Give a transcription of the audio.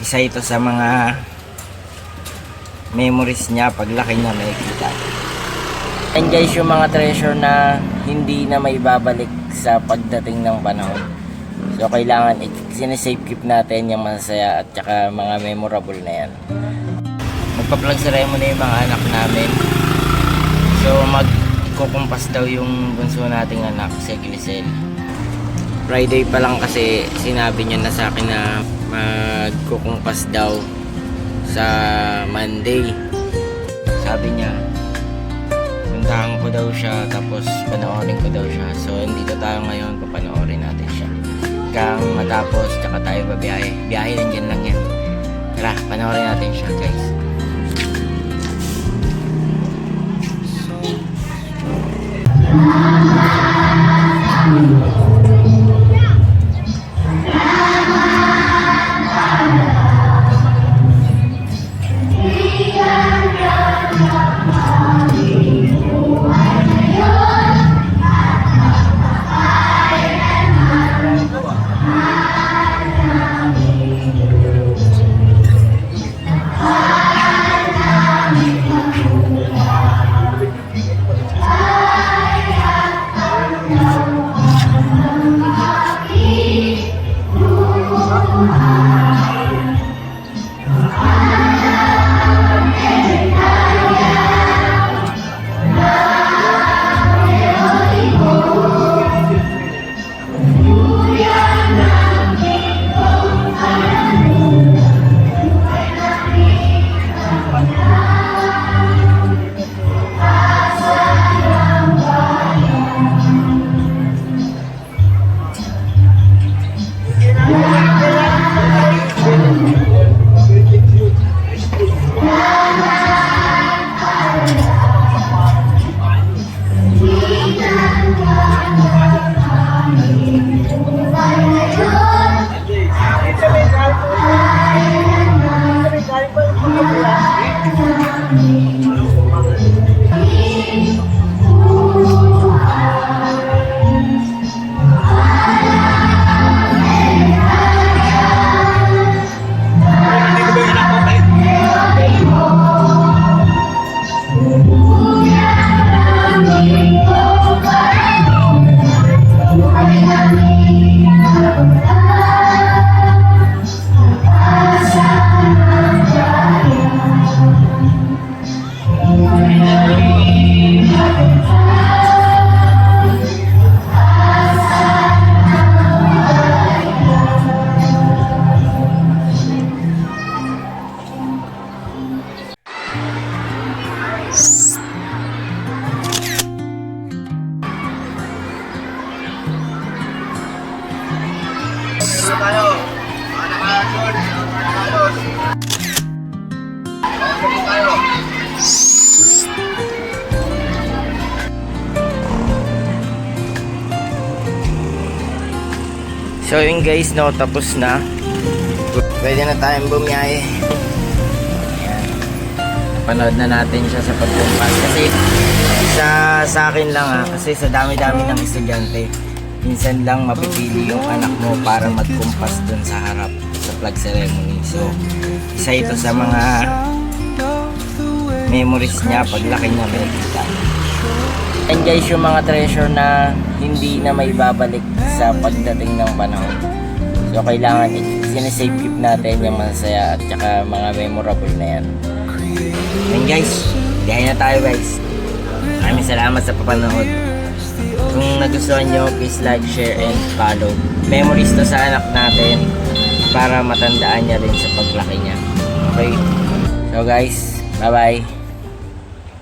isa ito sa mga memories niya paglaki niya makikita. And guys, yung mga treasure na hindi na may babalik sa pagdating ng panahon. So kailangan sinesave keep natin yung masaya at saka mga memorable na yan. Magpa-plug ceremony yung mga anak namin. So magkukumpas daw yung bunso nating anak, si Glisel. Friday pa lang kasi sinabi niya na sa akin na magkukumpas daw sa Monday. Sabi niya puntahan ko daw siya tapos panoorin ko daw siya. So dito tayo ngayon, papanoorin natin siya hanggang matapos, tsaka tayo babiyahe. Biyahe lang dyan lang yan. Tara, panoorin natin siya guys. So yun guys, no, tapos na. Pwede na tayong bumiyahe. Ayan. Panood na natin siya sa pagkumpas. Kasi sa akin lang kasi sa dami-dami ng estudyante, minsan lang mapipili yung anak mo para magkumpas dun sa harap sa flag ceremony. So isa ito sa mga memories niya paglaki niya makikita. And guys, yung mga treasure na hindi na may babalik sa pagdating ng panahon. So kailangan sinesave keep natin yung masaya at saka mga memorable na yan. And guys, biyahe na tayo guys. Maraming salamat sa papanood. Kung nagustuhan nyo, please like, share, and follow. Memories to sa anak natin para matandaan niya rin sa paglaki niya. Okay? So guys, bye bye.